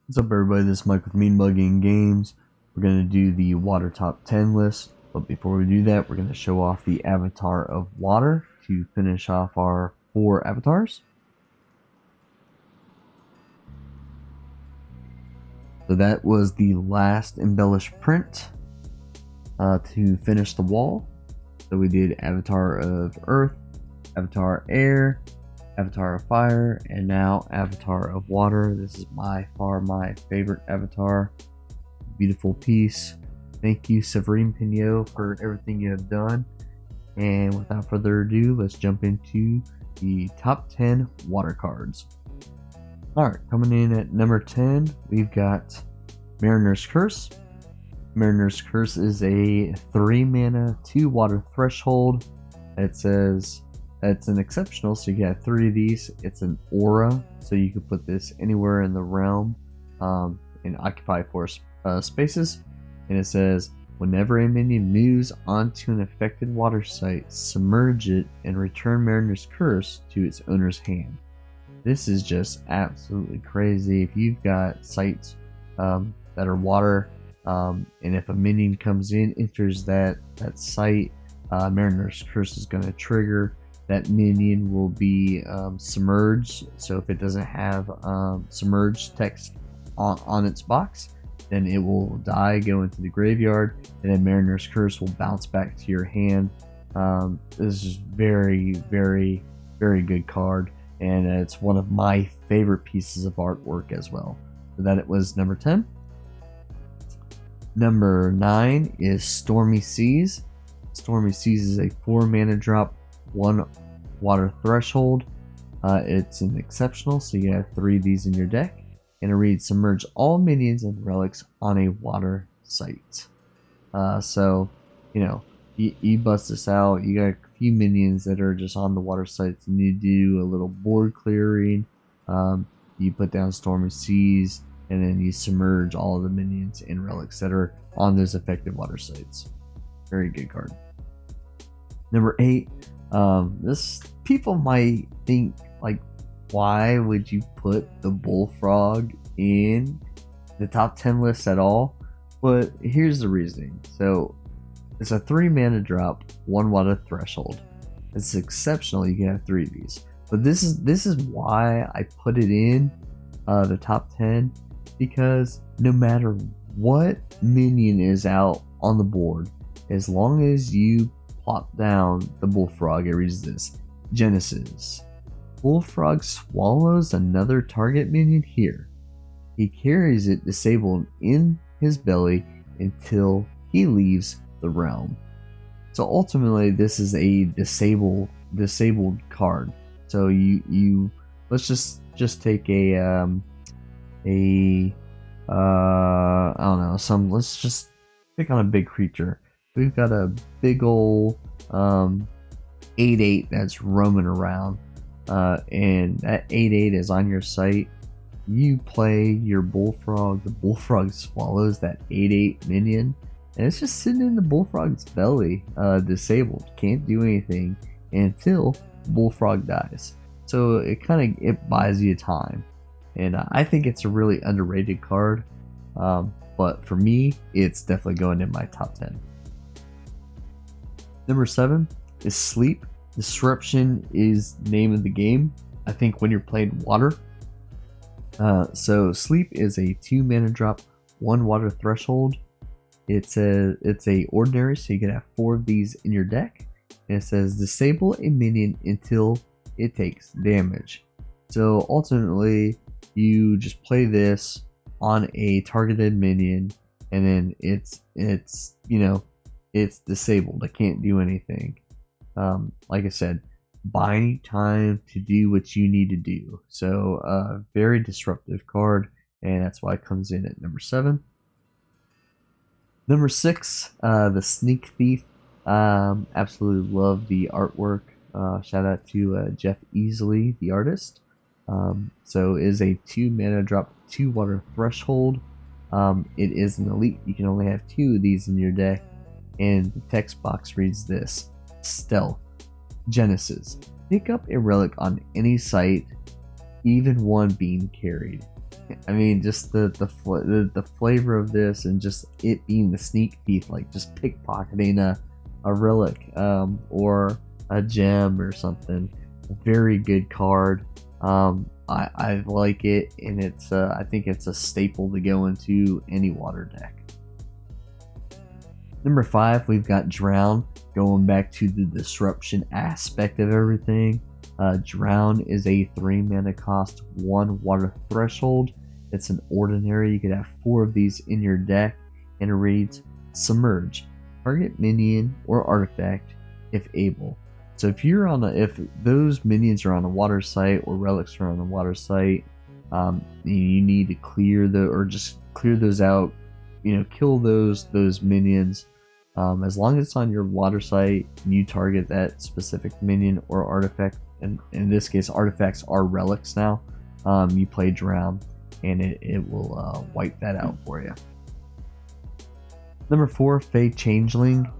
What's up, everybody? This is Mike with Mean Mugging Games. We're going to do the water top 10 list, but before we do that, we're going to show off the avatar of water to finish off our 4 avatars. So that was the last embellished print to finish the wall. So we did avatar of earth, avatar air, avatar of fire, and now avatar of water. This is by far my favorite avatar. Beautiful piece. Thank you, Severine Pignot, for everything you have done. And without further ado, let's jump into the top 10 water cards. Alright, coming in at number 10, we've got Mariner's Curse. Mariner's Curse is a 3 mana, 2 water threshold. It says it's an exceptional, so you got 3 of these. It's an aura, so you can put this anywhere in the realm and occupy 4 spaces. And it says, whenever a minion moves onto an affected water site, submerge it and return Mariner's Curse to its owner's hand. This is just absolutely crazy. If you've got sites that are water, and if a minion comes in, enters that site, Mariner's Curse is going to trigger. That minion will be submerged, so if it doesn't have submerged text on its box, then it will die, go into the graveyard, and then Mariner's Curse will bounce back to your hand. This is very, very, very good card, and it's one of my favorite pieces of artwork as well. So that it was number 10. Number 9 is Stormy Seas. Stormy Seas is a 4 mana drop, 1 water threshold. It's an exceptional, so you have 3 of these in your deck. And it reads, submerge all minions and relics on a water site. So, you know, you bust this out. You got a few minions that are just on the water sites, and you do a little board clearing. You put down Stormy Seas, and then you submerge all of the minions and relics that are on those affected water sites. Very good card. Number 8. This people might think, like, why would you put the Bullfrog in the top 10 list at all? But here's the reasoning. So it's a 3 mana drop, 1 water threshold. It's exceptional. You can have 3 of these. But this is why I put it in the top 10, because no matter what minion is out on the board, as long as you plop down the Bullfrog, it reads this: Genesis. Bullfrog swallows another target minion here. He carries it disabled in his belly until he leaves the realm. So ultimately, this is a disabled card. So you let's just take a I don't know, let's just pick on a big creature. We've got a big ole 8/8 that's roaming around, and that 8/8 is on your site. You play your Bullfrog, the Bullfrog swallows that 8/8 minion, and it's just sitting in the Bullfrog's belly, disabled, can't do anything until Bullfrog dies. So it buys you time, and I think it's a really underrated card, but for me, it's definitely going in my top 10. Number 7 is Sleep. Disruption is the name of the game, I think, when you're playing water. So Sleep is a 2 mana drop, 1 water threshold. It's a ordinary, so you can have 4 of these in your deck. And it says disable a minion until it takes damage. So ultimately, you just play this on a targeted minion, and then it's disabled. It can't do anything. Like I said, buying time to do what you need to do. So very disruptive card, and that's why it comes in at number 7. Number 6, the Sneak Thief. Absolutely love the artwork. Shout out to Jeff Easley, the artist. So it is a 2 mana drop, 2 water threshold. It is an elite. You can only have 2 of these in your deck. And the text box reads this: Stealth. Genesis. Pick up a relic on any site, even one being carried. I mean, just the flavor of this, and just it being the sneak thief, like just pickpocketing a relic or a gem or something. Very good card. I like it, and it's I think it's a staple to go into any water deck. Number 5, we've got Drown. Going back to the disruption aspect of everything. Drown is a 3 mana cost, 1 water threshold. It's an ordinary. You could have 4 of these in your deck, and it reads Submerge. Target minion or artifact if able. So if those minions are on a water site or relics are on a water site, you need to clear just clear those out. Kill those minions. As long as it's on your water site and you target that specific minion or artifact, and in this case artifacts are relics now, you play Drown, and it will wipe that out for you. Number 4, Fey Changeling.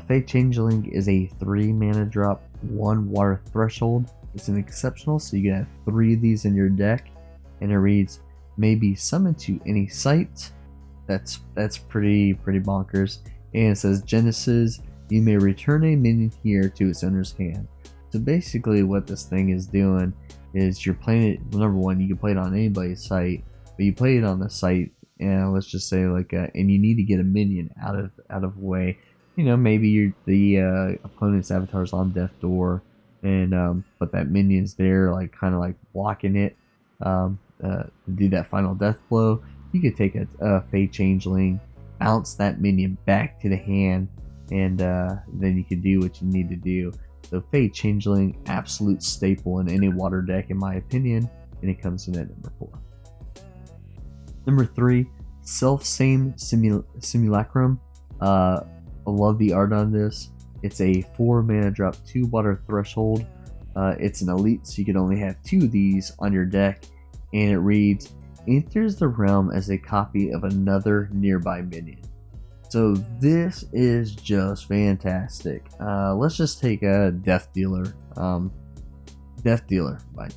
Fey Changeling is a 3 mana drop, 1 water threshold. It's an exceptional, so you can have 3 of these in your deck, and it reads, may be summoned to any site. That's pretty bonkers. And it says Genesis, you may return a minion here to its owner's hand. So basically what this thing is doing is you're playing it, number 1, you can play it on anybody's site, but you play it on the site, and let's just say and you need to get a minion out of way. Maybe the opponent's avatar's on death door, and but that minion's there, kind of blocking it to do that final death blow. You could take a Fey Changeling, bounce that minion back to the hand, and then you can do what you need to do. So Fey Changeling, absolute staple in any water deck in my opinion, and it comes in at number 4. Number 3, Selfsame Simulacrum. I love the art on this. It's a 4 mana drop, 2 water threshold. It's an elite, so you can only have 2 of these on your deck, and it reads, enters the realm as a copy of another nearby minion. So this is just fantastic. Let's just take a Death Dealer. Death Dealer, but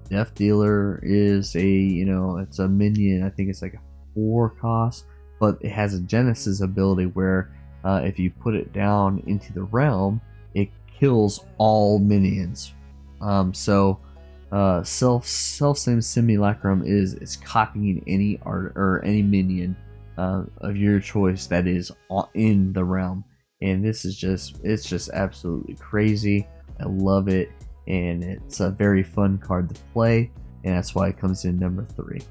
Death Dealer is it's a minion. I think it's like a 4 cost, but it has a Genesis ability where if you put it down into the realm, it kills all minions. Selfsame Simulacrum is copying any art or any minion of your choice that is in the realm, and it's just absolutely crazy. I love it, and it's a very fun card to play, and that's why it comes in number 3.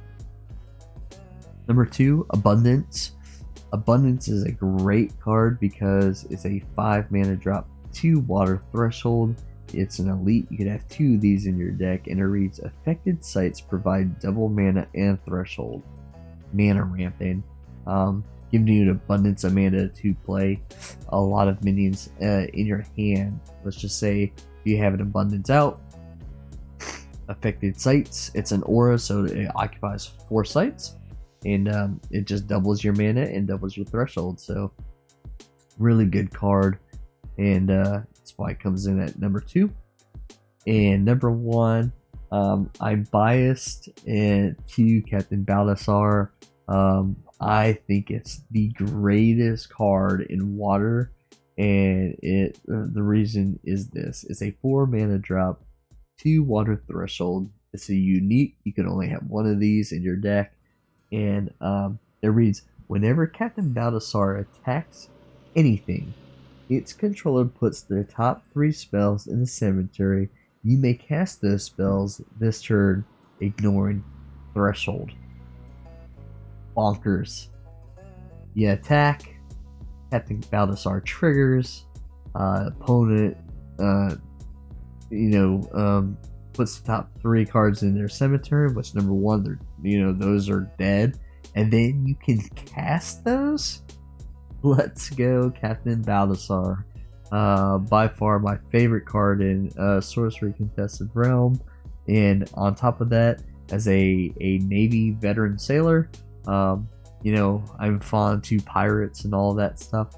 Number 2, Abundance. Abundance is a great card because it's a 5 mana drop, 2 water threshold. It's an elite. You can have 2 of these in your deck, and it reads, affected sites provide double mana and threshold. Mana ramping, giving you an abundance of mana to play a lot of minions in your hand. Let's just say you have an abundance out. Affected sites, it's an aura, so it occupies 4 sites, and it just doubles your mana and doubles your threshold. So really good card, and that's why it comes in at number 2. And number 1, I'm biased to Captain Balthazar. I think it's the greatest card in water, and the reason is this: it's a 4 mana drop, 2 water threshold. It's a unique. You can only have 1 of these in your deck, and it reads, whenever Captain Balthazar attacks anything, its controller puts their top 3 spells in the cemetery. You may cast those spells this turn, ignoring threshold. Bonkers. You attack, Captain Balthazar triggers, opponent puts the top 3 cards in their cemetery, which number 1, those are dead, and then you can cast those. Let's go, Captain Balthazar. By far my favorite card in Sorcery Contested Realm, and on top of that, as a Navy veteran sailor, I'm fond to pirates and all that stuff,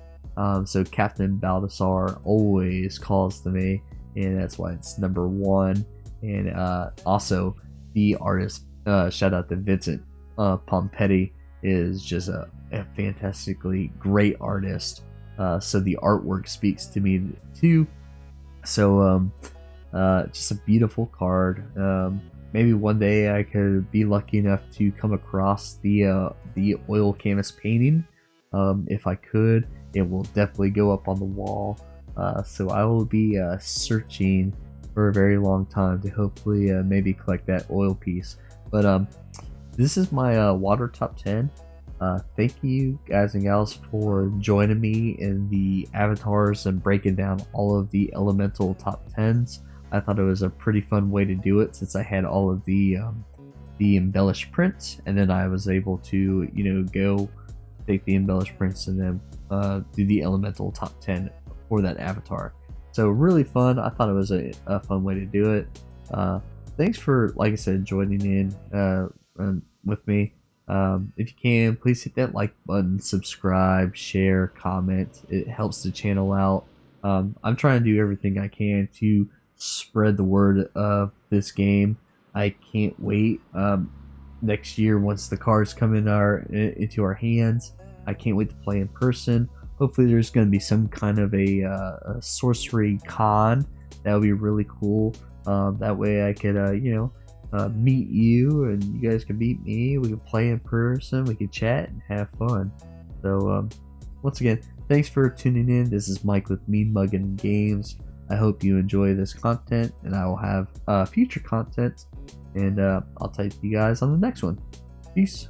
so Captain Balthazar always calls to me, and that's why it's number 1. And also the art is shout out to Vincent Pompetti, is just a fantastically great artist. So the artwork speaks to me too. So just a beautiful card. Maybe one day I could be lucky enough to come across the oil canvas painting. If I could, it will definitely go up on the wall. So I will be searching for a very long time to hopefully maybe collect that oil piece. But this is my water top 10. Thank you guys and gals for joining me in the avatars and breaking down all of the elemental top 10s. I thought it was a pretty fun way to do it since I had all of the embellished prints, and then I was able to go take the embellished prints and then do the elemental top 10 for that avatar. So really fun. I thought it was a fun way to do it. Thanks for, like I said, joining in with me. If you can, please hit that like button, subscribe, share, comment. It helps the channel out. I'm trying to do everything I can to spread the word of this game. I can't wait. Next year, once the cards come into our hands, I can't wait to play in person. Hopefully, there's going to be some kind of a sorcery con. That would be really cool. That way, I could meet you, and you guys can meet me. We can play in person. We can chat and have fun. So, once again, thanks for tuning in. This is Mike with Mean Muggin Games. I hope you enjoy this content, and I will have future content, and I'll talk to you guys on the next one. Peace.